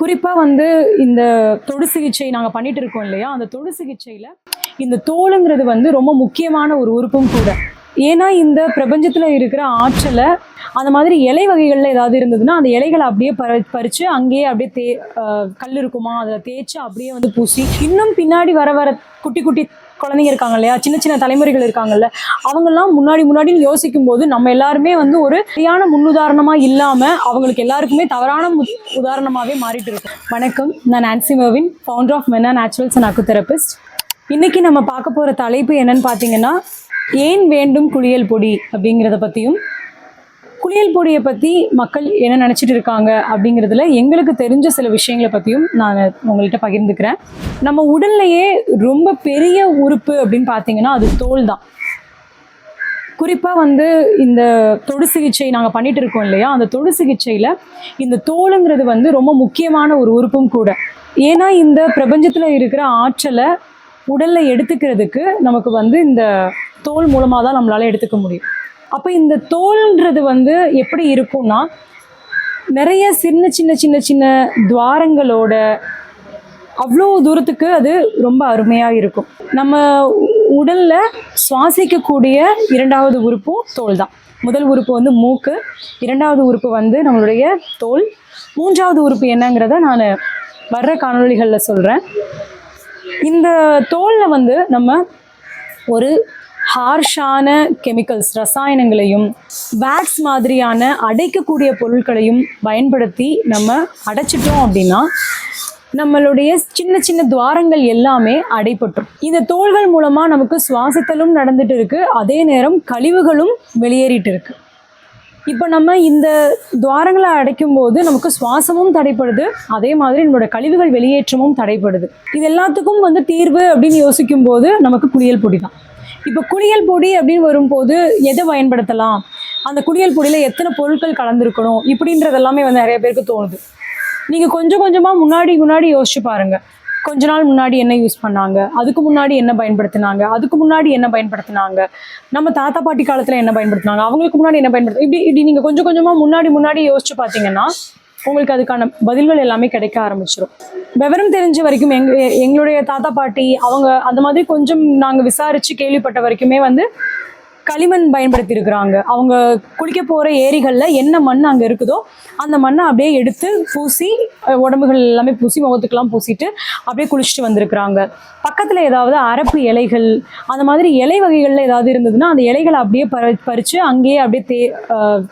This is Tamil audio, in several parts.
குறிப்பா வந்து இந்த தொடு சிகிச்சை நாங்க பண்ணிட்டு இருக்கோம் இல்லையா? அந்த தொடு சிகிச்சையில இந்த தோலுங்கிறது வந்து ரொம்ப முக்கியமான ஒரு உறுப்பும் கூட. ஏன்னா, இந்த பிரபஞ்சத்துல இருக்கிற ஆற்றல அந்த மாதிரி இலை வகைகள்ல ஏதாவது இருந்ததுன்னா, அந்த இலைகள அப்படியே பறிச்சு அங்கேயே அப்படியே கல் இருக்குமா, அதில தேய்ச்சு அப்படியே வந்து பூசி, இன்னும் பின்னாடி வர வர குட்டி குட்டி குழந்தைங்க இருக்காங்க இல்லையா? சின்ன சின்ன தலைமுறைகள் இருக்காங்கல்ல, அவங்கலாம் முன்னாடின்னு யோசிக்கும்போது, நம்ம எல்லாருமே வந்து ஒரு சரியான முன்னுதாரணமா இல்லாம, அவங்களுக்கு எல்லாருக்குமே தவறான உதாரணமாவே மாறிட்டு இருக்கோம். வணக்கம், நான் Nancy Mervin, founder of Menna naturals and acutherapist. இன்னைக்கு நம்ம பார்க்க போற தலைப்பு என்னன்னு பார்த்தீங்கன்னா, ஏன் வேண்டும் குளியல் பொடி அப்படிங்கிறத பற்றியும், குளியல் பொடியை பற்றி மக்கள் என்ன நினச்சிட்டு இருக்காங்க அப்படிங்கிறதுல எங்களுக்கு தெரிஞ்ச சில விஷயங்களை பற்றியும் நான் உங்கள்கிட்ட பகிர்ந்துக்கிறேன். நம்ம உடல்லையே ரொம்ப பெரிய உறுப்பு அப்படின்னு பார்த்தீங்கன்னா அது தோல் தான். குறிப்பாக வந்து இந்த தொடு சிகிச்சை நாங்கள் பண்ணிட்டு இருக்கோம் இல்லையா? அந்த தொடு சிகிச்சையில் இந்த தோலுங்கிறது வந்து ரொம்ப முக்கியமான ஒரு உறுப்பும் கூட. ஏன்னா, இந்த பிரபஞ்சத்தில் இருக்கிற ஆற்றலை உடலில் எடுத்துக்கிறதுக்கு நமக்கு வந்து இந்த தோல் மூலமாக தான் நம்மளால் எடுத்துக்க முடியும். அப்போ இந்த தோல்ன்றது வந்து எப்படி இருக்கும்னா, நிறைய சின்ன சின்ன சின்ன சின்ன துவாரங்களோட அவ்வளோ தூரத்துக்கு அது ரொம்ப அருமையாக இருக்கும். நம்ம உடலில் சுவாசிக்கக்கூடிய இரண்டாவது உறுப்பும் தோல் தான். முதல் உறுப்பு வந்து மூக்கு, இரண்டாவது உறுப்பு வந்து நம்மளுடைய தோல், மூன்றாவது உறுப்பு என்னங்கிறத நான் வர்ற காணொளிகளில் சொல்கிறேன். இந்த தோலில் வந்து நம்ம ஒரு ஹார்ஷான கெமிக்கல்ஸ், ரசாயனங்களையும் வேக்ஸ் மாதிரியான அடைக்கக்கூடிய பொருட்களையும் பயன்படுத்தி நம்ம அடைச்சிட்டோம் அப்படின்னா நம்மளுடைய சின்ன சின்ன துவாரங்கள் எல்லாமே அடைபட்டுரும். இந்த தோள்கள் மூலமாக நமக்கு சுவாசித்தலும் நடந்துட்டு இருக்கு, அதே நேரம் கழிவுகளும் வெளியேறிட்டு இருக்கு. இப்போ நம்ம இந்த துவாரங்களை அடைக்கும் போது நமக்கு சுவாசமும் தடைப்படுது, அதே மாதிரி நம்மளோட கழிவுகள் வெளியேற்றமும் தடைப்படுது. இது எல்லாத்துக்கும் வந்து தீர்வு அப்படின்னு யோசிக்கும் போது நமக்கு குளியல் பொடி தான். இப்போ குளியல் பொடி அப்படின்னு வரும்போது எதை பயன்படுத்தலாம், அந்த குளியல் பொடியில் எத்தனை பொருட்கள் கலந்துருக்கணும் இப்படின்றது எல்லாமே வந்து நிறைய பேருக்கு தோணுது. நீங்கள் கொஞ்சம் கொஞ்சமாக முன்னாடி யோசிச்சு பாருங்கள். கொஞ்ச நாள் முன்னாடி என்ன யூஸ் பண்ணாங்க, அதுக்கு முன்னாடி என்ன பயன்படுத்தினாங்க, அதுக்கு முன்னாடி என்ன பயன்படுத்தினாங்க, நம்ம தாத்தா பாட்டி காலத்தில் என்ன பயன்படுத்தினாங்க, அவங்களுக்கு முன்னாடி என்ன இப்படி நீங்கள் கொஞ்சம் கொஞ்சமாக முன்னாடி யோசிச்சு பார்த்தீங்கன்னா உங்களுக்கு அதுக்கான பதில்கள் எல்லாமே கிடைக்க ஆரம்பிச்சிடும். விவரம் தெரிஞ்ச வரைக்கும் எங்களுடைய தாத்தா பாட்டி அவங்க அந்த மாதிரி கொஞ்சம் நாங்கள் விசாரித்து கேள்விப்பட்ட வரைக்குமே வந்து களிமண் பயன்படுத்தி இருக்கிறாங்க. அவங்க குளிக்க போகிற ஏரிகளில் என்ன மண் அங்கே இருக்குதோ அந்த மண்ணை அப்படியே எடுத்து பூசி, உடம்புகள் எல்லாமே பூசி, முகத்துக்கெல்லாம் பூசிட்டு அப்படியே குளிச்சுட்டு வந்திருக்கிறாங்க. பக்கத்தில் ஏதாவது அரப்பு இலைகள் அந்த மாதிரி இலை வகைகளில் ஏதாவது இருந்ததுன்னா அந்த இலைகளை அப்படியே பறித்து அங்கேயே அப்படியே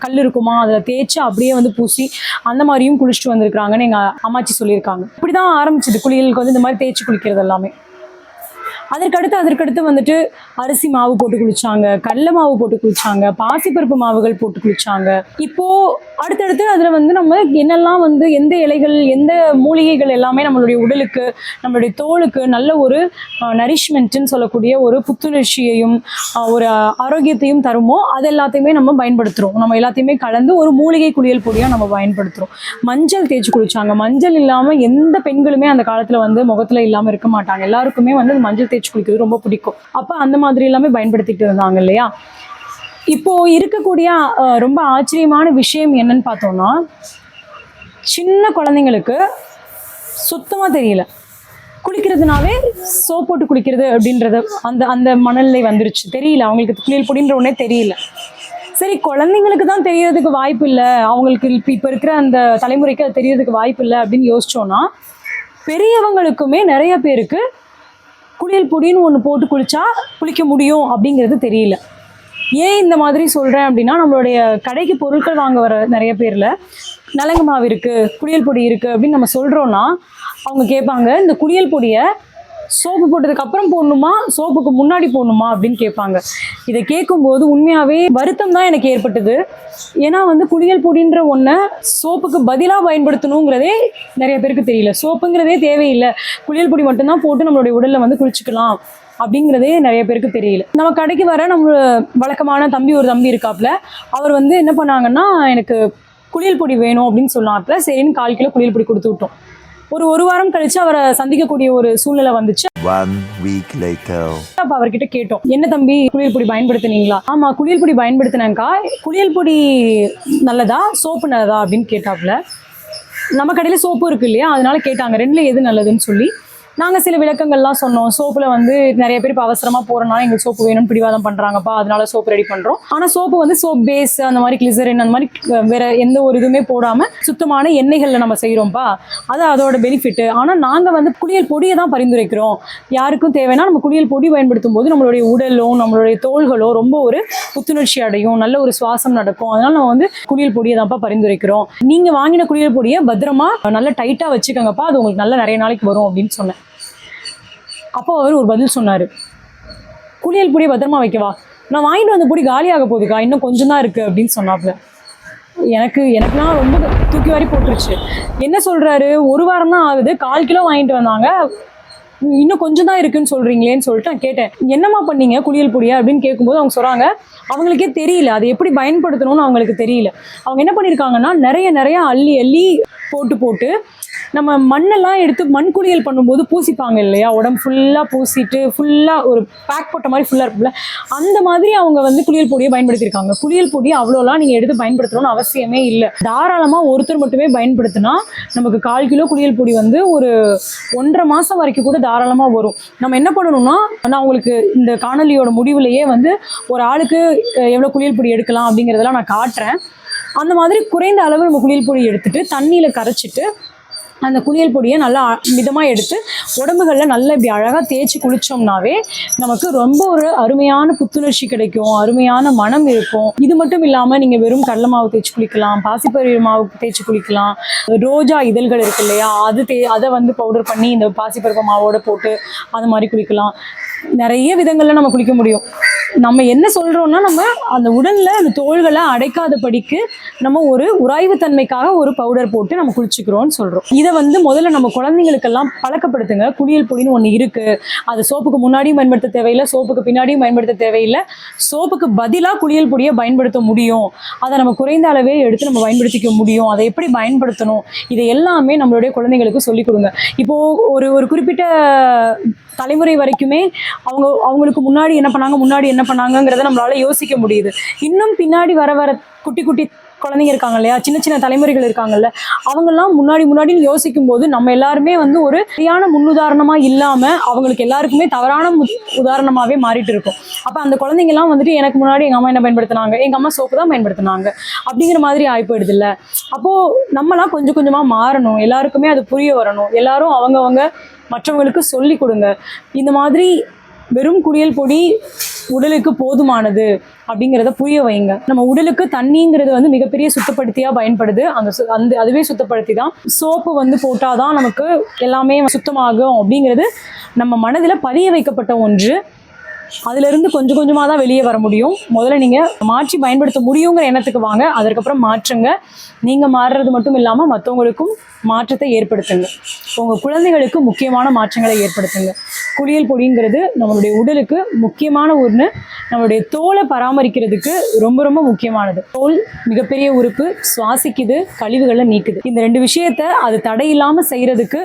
கல் இருக்குமா, அதில் தேய்ச்சி அப்படியே வந்து பூசி அந்த மாதிரியும் குளிச்சுட்டு வந்திருக்கிறாங்கன்னு எங்கள் அம்மாச்சி சொல்லியிருக்காங்க. இப்படி தான் ஆரம்பிச்சிது குளியலுக்கு வந்து இந்த மாதிரி தேய்ச்சி குளிக்கிறது எல்லாமே. அதற்கடுத்து வந்துட்டு அரிசி மாவு போட்டு குளிச்சாங்க, கடலை மாவு போட்டு குளிச்சாங்க, பாசிப்பருப்பு மாவுகள் போட்டு குளிச்சாங்க. இப்போ அடுத்தடுத்து அதில் வந்து நம்ம என்னெல்லாம் வந்து எந்த இலைகள் எந்த மூலிகைகள் எல்லாமே நம்மளுடைய உடலுக்கு நம்மளுடைய தோலுக்கு நல்ல ஒரு நரிஷ்மெண்ட்டுன்னு சொல்லக்கூடிய ஒரு புத்துணர்ச்சியையும் ஒரு ஆரோக்கியத்தையும் தருமோ அது எல்லாத்தையுமே நம்ம பயன்படுத்துகிறோம். நம்ம எல்லாத்தையுமே கலந்து ஒரு மூலிகை குளியல் பொடியாக நம்ம பயன்படுத்துகிறோம். மஞ்சள் தேய்ச்சி குளிச்சாங்க. மஞ்சள் இல்லாமல் எந்த பெண்களுமே அந்த காலத்தில் வந்து முகத்தில் இல்லாமல் இருக்க மாட்டாங்க. எல்லாருக்குமே வந்து மஞ்சள் தேய்ச்சி குளிக்கிறது ரொம்ப பிடிக்கும். அப்போ அந்த மாதிரி எல்லாமே பயன்படுத்திட்டு இருந்தாங்க இல்லையா? இப்போ இருக்கக்கூடிய ரொம்ப ஆச்சரியமான விஷயம் என்னன்னு பார்த்தோம்னா, சின்ன குழந்தைங்களுக்கு சுத்தமாக தெரியல, குளிக்கிறதுனாவே சோப் போட்டு குளிக்கிறது அப்படின்றது அந்த மணல்ல வந்துருச்சு. தெரியல அவங்களுக்கு குளியல் பொடின்ற ஒன்றே தெரியல. சரி, குழந்தைங்களுக்கு தான் தெரியறதுக்கு வாய்ப்பு இல்லை, அவங்களுக்கு இப்போ இருக்கிற அந்த தலைமுறைக்கு அது தெரியறதுக்கு வாய்ப்பு இல்லை அப்படின்னு யோசிச்சோன்னா, பெரியவங்களுக்குமே நிறைய பேருக்கு குளியல் பொடின்னு ஒன்று போட்டு குளிக்க முடியும் அப்படிங்கிறது தெரியல. ஏன் இந்த மாதிரி சொல்கிறேன் அப்படின்னா, நம்மளுடைய கடைக்கு பொருட்கள் வாங்க வர நிறைய பேரில் நலங்கு மாவு இருக்குது, குளியல் பொடி இருக்குது அப்படின்னு நம்ம சொல்கிறோன்னா அவங்க கேட்பாங்க, இந்த குளியல் பொடியை சோப்பு போட்டதுக்கப்புறம் போடணுமா, சோப்புக்கு முன்னாடி போடணுமா அப்படின்னு கேட்பாங்க. இதை கேட்கும்போது உண்மையாகவே வருத்தம் தான் எனக்கு ஏற்பட்டது. ஏன்னா வந்து குளியல் பொடின்ற ஒன்றை சோப்புக்கு பதிலாக பயன்படுத்தணுங்கிறதே நிறைய பேருக்கு தெரியல. சோப்புங்கிறதே தேவையில்லை, குளியல் பொடி மட்டும்தான் போட்டு நம்மளுடைய உடலில் வந்து குளிச்சுக்கலாம் அப்படிங்கிறதே நிறைய பேருக்கு தெரியல. நம்ம கடைக்கு வர நம்ம வழக்கமான ஒரு தம்பி இருக்காப்புல, அவர் வந்து என்ன பண்ணாங்கன்னா, எனக்கு குளியல் பொடி வேணும் அப்படின்னு சொன்னாப்புல. சரின்னு 1/4 கிலோ குளியல் பொடி கொடுத்து விட்டோம். ஒரு வாரம் கழிச்சு அவரை சந்திக்கக்கூடிய ஒரு சூழ்நிலை வந்துச்சு. அப்ப அவர்கிட்ட கேட்டோம், என்ன தம்பி குளியல் பொடி பயன்படுத்தினீங்களா? ஆமா, குளியல் பொடி பயன்படுத்தினேங்க்கா. குளியல் பொடி நல்லதா, சோப்பு நல்லதா அப்படின்னு கேட்டாப்புல. நம்ம கடையில் சோப்பு இருக்குது இல்லையா, அதனால கேட்டாங்க ரெண்டில் எது நல்லதுன்னு சொல்லி. நாங்கள் சில விளக்கங்கள்லாம் சொன்னோம். சோப்பில் வந்து நிறைய பேர் இப்போ அவசரமாக போகிறனால எங்களுக்கு சோப்பு வேணும்னு பிடிவாதம் பண்ணுறாங்கப்பா, அதனால சோப்பு ரெடி பண்ணுறோம். ஆனால் சோப்பு வந்து சோப் பேஸ் அந்த மாதிரி கிளிசரின் அந்த மாதிரி வேற எந்த ஒரு இதுவுமே போடாமல் சுத்தமான எண்ணெய்களில் நம்ம செய்கிறோம்ப்பா, அது அதோட பெனிஃபிட்டு. ஆனால் நாங்கள் வந்து குளியல் பொடியை தான் பரிந்துரைக்கிறோம். யாருக்கும் தேவைன்னா நம்ம குளியல் பொடி பயன்படுத்தும் போது நம்மளுடைய உடலும் நம்மளுடைய தோள்களோ ரொம்ப ஒரு புத்துணர்ச்சி அடையும், நல்ல ஒரு சுவாசம் நடக்கும். அதனால நம்ம வந்து குளியல் பொடியை தான்ப்பா பரிந்துரைக்கிறோம். நீங்கள் வாங்கின குளியல் பொடியை பத்திரமா நல்லா டைட்டாக வச்சுக்கோங்கப்பா, அது உங்களுக்கு நல்ல நிறைய நாளைக்கு வரும் அப்படின்னு சொன்னேன். அப்போ அவர் ஒரு பதில் சொன்னார், குளியல் பொடியை பத்திரமா வைக்கவா, நான் வாங்கிட்டு வந்த பொடி காலியாக போகுதுக்கா, இன்னும் கொஞ்சம் தான் இருக்குது அப்படின்னு சொன்னாப்புல. எனக்குலாம் ரொம்ப தூக்கி வாரி போட்டுருச்சு. என்ன சொல்கிறாரு, ஒரு வாரம் தான் ஆகுது, 1/4 கிலோ வாங்கிட்டு வந்தாங்க, இன்னும் கொஞ்சம் தான் இருக்குன்னு சொல்கிறீங்களேன்னு சொல்லிட்டு நான் கேட்டேன், என்னம்மா பண்ணீங்க குளியல் பொடியை அப்படின்னு கேட்கும்போது அவங்க சொல்கிறாங்க, அவங்களுக்கே தெரியல அதை எப்படி பயன்படுத்தணும்னு அவங்களுக்கு தெரியல. அவங்க என்ன பண்ணியிருக்காங்கன்னா நிறைய அள்ளி அள்ளி போட்டு நம்ம மண்ணெல்லாம் எடுத்து மண் குளியல் பண்ணும்போது பூசிப்பாங்க இல்லையா, உடம்பு ஃபுல்லாக பூசிட்டு ஃபுல்லாக ஒரு பேக் போட்ட மாதிரி ஃபுல்லாக இருக்குல்ல, அந்த மாதிரி அவங்க வந்து குளியல் பொடியை பயன்படுத்தியிருக்காங்க. குளியல் பொடியை அவ்வளோலாம் நீங்கள் எடுத்து பயன்படுத்தணும்னு அவசியமே இல்லை. தாராளமாக ஒருத்தர் மட்டுமே பயன்படுத்தினா நமக்கு 1/4 கிலோ குளியல் பொடி வந்து ஒரு 1.5 மாதம் வரைக்கும் கூட தாராளமாக வரும். நம்ம என்ன பண்ணணும்னா, நான் உங்களுக்கு இந்த காணொலியோட முடிவுலையே வந்து ஒரு ஆளுக்கு எவ்வளோ குளியல் பொடி எடுக்கலாம் அப்படிங்கிறதெல்லாம் நான் காட்டுறேன். அந்த மாதிரி குறைந்த அளவு நம்ம குளியல் பொடி எடுத்துட்டு தண்ணியில் கரைச்சிட்டு அந்த குளியல் பொடியை நல்லா மிதமாக எடுத்து உடம்புகளில் நல்லா இப்படி அழகாக தேய்ச்சி குளித்தோம்னாவே நமக்கு ரொம்ப ஒரு அருமையான புத்துணர்ச்சி கிடைக்கும், அருமையான மனம் இருக்கும். இது மட்டும் இல்லாமல் நீங்கள் வெறும் கடலை மாவு தேய்ச்சி குளிக்கலாம், பாசிப்பயிறு மாவு தேய்ச்சி குளிக்கலாம், ரோஜா இதழ்கள் இருக்கு இல்லையா, அதை வந்து பவுடர் பண்ணி இந்த பாசிப்பருப்பு மாவோடு போட்டு அது மாதிரி குளிக்கலாம். நிறைய விதங்களில் நம்ம குளிக்க முடியும். நம்ம என்ன சொல்கிறோன்னா, நம்ம அந்த உடலில் அந்த தோள்களை அடைக்காதபடிக்கு நம்ம ஒரு உராய்வு தன்மைக்காக ஒரு பவுடர் போட்டு நம்ம குளிச்சுக்கிறோன்னு சொல்கிறோம். இதை வந்து முதல்ல நம்ம குழந்தைங்களுக்கெல்லாம் பழக்கப்படுத்துங்க. குளியல் பொடின்னு ஒன்று இருக்குது, அது சோப்புக்கு முன்னாடியும் பயன்படுத்த தேவையில்லை, சோப்புக்கு பின்னாடியும் பயன்படுத்த தேவையில்லை, சோப்புக்கு பதிலாக குளியல் பொடியை பயன்படுத்த முடியும். அதை நம்ம குறைந்த அளவே எடுத்து நம்ம பயன்படுத்திக்க முடியும். அதை எப்படி பயன்படுத்தணும், இதை எல்லாமே நம்மளுடைய குழந்தைங்களுக்கு சொல்லிக் கொடுங்க. இப்போது ஒரு குறிப்பிட்ட தலைமுறை வரைக்குமே அவங்களுக்கு முன்னாடி என்ன பண்ணாங்கிறத நம்மளால யோசிக்க முடியுது. இன்னும் பின்னாடி வர குட்டி குழந்தைங்க இருக்காங்க இல்லையா, சின்ன தலைமுறைகள் இருக்காங்கல்ல, அவங்கெல்லாம் முன்னாடின்னு யோசிக்கும் போது நம்ம எல்லாருமே வந்து ஒரு சரியான முன்னுதாரணமா இல்லாம அவங்களுக்கு எல்லாருக்குமே தவறான உதாரணமாவே மாறிட்டு இருக்கும். அப்ப அந்த குழந்தைங்கலாம் வந்துட்டு எனக்கு முன்னாடி எங்க அம்மா என்ன பயன்படுத்தினாங்க, எங்க அம்மா சோப்பு தான் பயன்படுத்தினாங்க அப்படிங்கிற மாதிரி ஆயிப்போயிடுது இல்ல. அப்போ நம்மலாம் கொஞ்சமா மாறணும், எல்லாருக்குமே அது புரிய வரணும். எல்லாரும் அவங்கவங்க மற்றவங்களுக்கு சொல்லி கொடுங்க. இந்த மாதிரி வெறும் குளியல் பொடி உடலுக்கு போதுமானது அப்படிங்கிறத புரிய வைங்க. நம்ம உடலுக்கு தண்ணிங்கிறது வந்து மிகப்பெரிய சுத்தப்படுத்தியாக பயன்படுது. அதுவே சுத்தப்படுத்தி தான். சோப்பு வந்து போட்டாதான் நமக்கு எல்லாமே சுத்தமாகும் அப்படிங்கிறது நம்ம மனதில் பதிய வைக்கப்பட்ட ஒன்று. அதிலிருந்து கொஞ்சமாக தான் வெளியே வர முடியும். முதல்ல நீங்கள் மாற்றி பயன்படுத்த முடியுங்கிற எண்ணத்துக்கு வாங்க, அதற்கப்புறம் மாற்றுங்க. நீங்கள் மாறுறது மட்டும் இல்லாமல் மற்றவங்களுக்கும் மாற்றத்தை ஏற்படுத்துங்க. உங்கள் குழந்தைகளுக்கு முக்கியமான மாற்றங்களை ஏற்படுத்துங்க. குளியல் பொடிங்கிறது நம்மளுடைய உடலுக்கு முக்கியமான ஒன்று. நம்மளுடைய தோலை பராமரிக்கிறதுக்கு ரொம்ப முக்கியமானது. தோல் மிகப்பெரிய உறுப்பு, சுவாசிக்குது, கழிவுகளை நீக்குது. இந்த 2 விஷயத்தை அது தடையில்லாமல் செய்கிறதுக்கு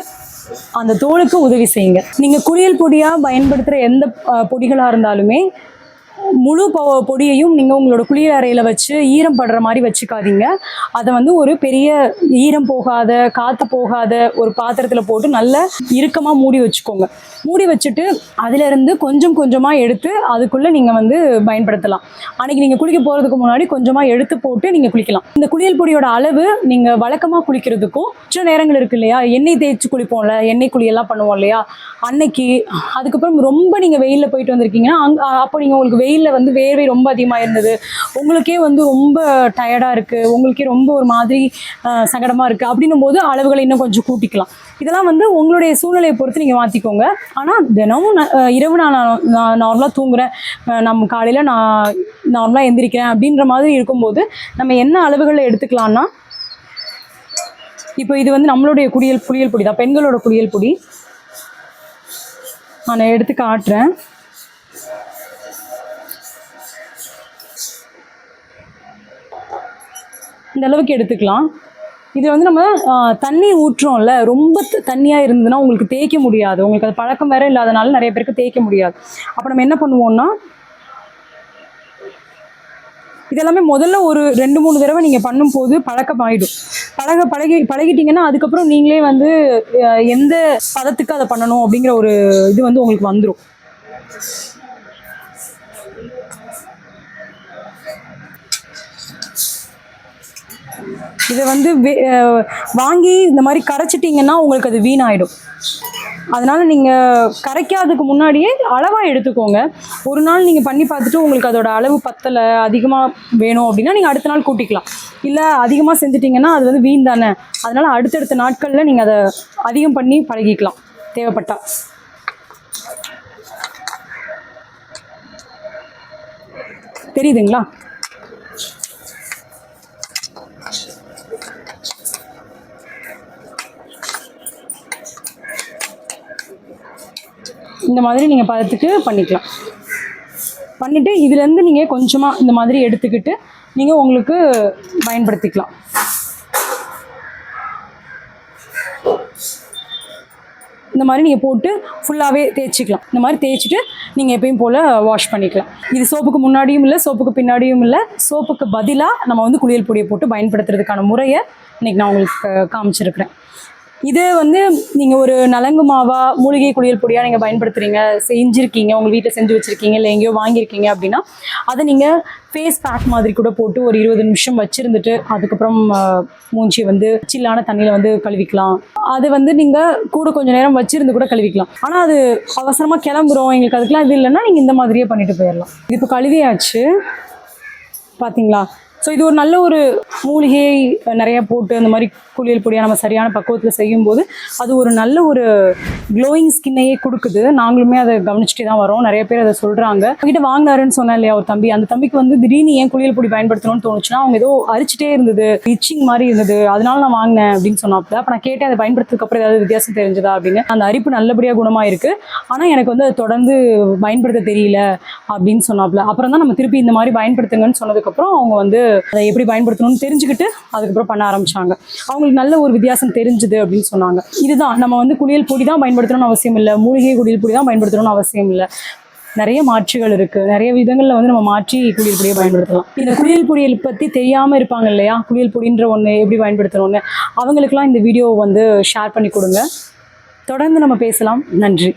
அந்த தோலுக்கு உதவி செய்யுங்க. நீங்கள் குளியல் பொடியாக பயன்படுத்துகிற எந்த பொடிகளாக இருந்தாலுமே முழு பொடியையும் நீங்கள் உங்களோட குளியல் அறையில் வச்சு ஈரம் படுற மாதிரி வச்சுக்காதீங்க. அதை வந்து ஒரு பெரிய ஈரம் போகாத, காற்று போகாத ஒரு பாத்திரத்தில் போட்டு நல்லா இறுக்கமாக மூடி வச்சுக்கோங்க. மூடி வச்சுட்டு அதிலிருந்து கொஞ்சமாக எடுத்து அதுக்குள்ளே நீங்கள் வந்து பயன்படுத்தலாம். அன்றைக்கி நீங்கள் குளிக்க போகிறதுக்கு முன்னாடி கொஞ்சமாக எடுத்து போட்டு நீங்கள் குளிக்கலாம். இந்த குளியல் பொடியோட அளவு நீங்கள் வழக்கமாக குளிக்கிறதுக்கும் சில நேரங்கள் இருக்குது இல்லையா, எண்ணெய் தேய்ச்சி குளிப்போம்ல, எண்ணெய் குளியெல்லாம் பண்ணுவோம் இல்லையா, அன்னைக்கு அதுக்கப்புறம் ரொம்ப நீங்கள் வெயிலில் போயிட்டு வந்திருக்கீங்கன்னா அப்போ நீங்கள் உங்களுக்கு வெயிலில் வந்து வேர்வை ரொம்ப அதிகமாக இருந்தது, உங்களுக்கே வந்து ரொம்ப டயர்டாக இருக்குது, உங்களுக்கே ரொம்ப ஒரு மாதிரி சங்கடமாக இருக்குது அப்படின்னும் போது அளவுகளை இன்னும் கொஞ்சம் கூட்டிக்கலாம். இதெல்லாம் வந்து உங்களுடைய சூழ்நிலையை பொறுத்து நீங்கள் மாற்றிக்கோங்க. ஆனால் தினமும் இரவு நான் நார்மலாக தூங்குறேன், நம்ம காலையில் நான் நார்மலாக எந்திரிக்கிறேன் அப்படின்ற மாதிரி இருக்கும்போது நம்ம என்ன அளவுகளில் எடுத்துக்கலாம்னா, இப்போ இது வந்து நம்மளுடைய குளியல் பொடி தான், பெண்களோட குளியல் பொடி. நான் எடுத்து காட்டுறேன். இந்த அளவுக்கு எடுத்துக்கலாம். இது வந்து நம்ம தண்ணி ஊற்றுறோம்ல, ரொம்ப தண்ணியாக இருந்ததுன்னா உங்களுக்கு தேய்க்க முடியாது. உங்களுக்கு அது பழக்கம் வேற இல்லாதனால நிறைய பேருக்கு தேய்க்க முடியாது. அப்போ நம்ம என்ன பண்ணுவோம்னா, இதெல்லாமே முதல்ல ஒரு 2-3 தடவை நீங்கள் பண்ணும்போது பழக்கமாயிடும். பழகிட்டீங்கன்னா அதுக்கப்புறம் நீங்களே வந்து எந்த பதத்துக்கு அதை பண்ணணும் அப்படிங்கிற ஒரு இது வந்து உங்களுக்கு வந்துடும். இதை வந்து வாங்கி இந்த மாதிரி கரைச்சிட்டிங்கன்னா உங்களுக்கு அது வீணாயிடும். அதனால் நீங்கள் கரைக்காததுக்கு முன்னாடியே அளவாக எடுத்துக்கோங்க. ஒரு நாள் நீங்கள் பண்ணி பார்த்துட்டு உங்களுக்கு அதோட அளவு பத்தலை, அதிகமாக வேணும் அப்படின்னா நீங்கள் அடுத்த நாள் கூட்டிக்கலாம். இல்லை அதிகமாக செஞ்சிட்டிங்கன்னா அது வந்து வீண் தானே, அதனால் அடுத்தடுத்த நாட்களில் நீங்கள் அதை அதிகம் பண்ணி பழகிக்கலாம் தேவைப்பட்டா. தெரியுதுங்களா? இந்த மாதிரி நீங்கள் பதத்துக்கு பண்ணிக்கலாம். பண்ணிவிட்டு இதுலேருந்து நீங்கள் கொஞ்சமாக இந்த மாதிரி எடுத்துக்கிட்டு நீங்கள் உங்களுக்கு பயன்படுத்திக்கலாம். இந்த மாதிரி நீங்கள் போட்டு ஃபுல்லாகவே தேய்ச்சிக்கலாம். இந்த மாதிரி தேய்ச்சிட்டு நீங்கள் எப்பயும் போல் வாஷ் பண்ணிக்கலாம். இது சோப்புக்கு முன்னாடியும் இல்லை, சோப்புக்கு பின்னாடியும் இல்லை, சோப்புக்கு பதிலாக நம்ம வந்து குளியல் பொடியை போட்டு பயன்படுத்துறதுக்கான முறையை இன்றைக்கி நான் உங்களுக்கு காமிச்சிருக்கிறேன். இது வந்து நீங்கள் ஒரு நலங்கு மாவா மூலிகை குளியல் பொடியாக நீங்கள் பயன்படுத்துகிறீங்க, செஞ்சுருக்கீங்க, உங்கள் வீட்டில் செஞ்சு வச்சுருக்கீங்க, இல்லை எங்கேயோ வாங்கியிருக்கீங்க அப்படின்னா அதை நீங்கள் ஃபேஸ் பேக் மாதிரி கூட போட்டு ஒரு 20 நிமிஷம் வச்சுருந்துட்டு அதுக்கப்புறம் மூஞ்சி வந்து சில்லான தண்ணியில் வந்து கழுவிக்கலாம். அது வந்து நீங்கள் கூட கொஞ்சம் நேரம் வச்சுருந்து கூட கழுவிக்கலாம். ஆனால் அது அவசரமாக கிளம்புறோம், எங்களுக்கு அதுக்கெலாம் இது இல்லைன்னா நீங்கள் இந்த மாதிரியே பண்ணிட்டு போயிடலாம். இது இப்போ கழுவியாச்சு பார்த்தீங்களா? ஸோ இது ஒரு நல்ல ஒரு மூலிகை நிறையா போட்டு அந்த மாதிரி குளியல் பொடியாக நம்ம சரியான பக்குவத்தில் செய்யும்போது அது ஒரு நல்ல ஒரு க்ளோயிங் ஸ்கின்னையே கொடுக்குது. நாங்களுமே அதை கவனிச்சுட்டே தான் வரோம். நிறைய பேர் அதை சொல்கிறாங்க. அவங்ககிட்ட வாங்கினாருன்னு சொன்னேன் இல்லையா ஒரு தம்பி, அந்த தம்பிக்கு வந்து திடீர்னு ஏன் குளியல் பொடி பயன்படுத்தணும்னு தோணுச்சுன்னா அவங்க ஏதோ அரிச்சிட்டே இருந்தது, இச்சிங் மாதிரி இருந்தது, அதனால நான் வாங்கினேன் அப்படின்னு சொன்னாப்புல. அப்போ நான் கேட்டேன் அதை பயன்படுத்துறதுக்கப்புறம் ஏதாவது வித்தியாசம் தெரிஞ்சதா அப்படின்னு. அந்த அரிப்பு நல்லபடியாக குணமாக இருக்குது, ஆனால் எனக்கு வந்து அதை தொடர்ந்து பயன்படுத்த தெரியல அப்படின்னு சொன்னாப்புல. அப்புறம் தான் நம்ம திருப்பி இந்த மாதிரி பயன்படுத்துங்கன்னு சொன்னதுக்கப்புறம் அவங்க வந்து அதை எப்படி பயன்படுத்தணும்னு தெரிஞ்சுக்கிட்டு அதுக்கப்புறம் பண்ண ஆரம்பிச்சாங்க. அவங்களுக்கு நல்ல ஒரு வித்தியாசம் தெரிஞ்சுது அப்படின்னு சொன்னாங்க. இதுதான் நம்ம வந்து குளியல் பொடி தான் பயன்படுத்தணும்னு அவசியம் இல்லை, மூலிகை குளியல் பொடி தான் பயன்படுத்தணும்னு அவசியம் இல்லை. நிறைய மாற்றுகள் இருக்குது. நிறைய விதங்களில் வந்து நம்ம மாற்றி குளியல் பொடியை பயன்படுத்தலாம். இந்த குளியல் பொடியை பற்றி தெரியாமல் இருப்பாங்க இல்லையா, குளியல் பொடின்ற ஒன்று எப்படி பயன்படுத்தணும்னு, அவங்களுக்கெல்லாம் இந்த வீடியோ வந்து ஷேர் பண்ணி கொடுங்க. தொடர்ந்து நம்ம பேசலாம். நன்றி.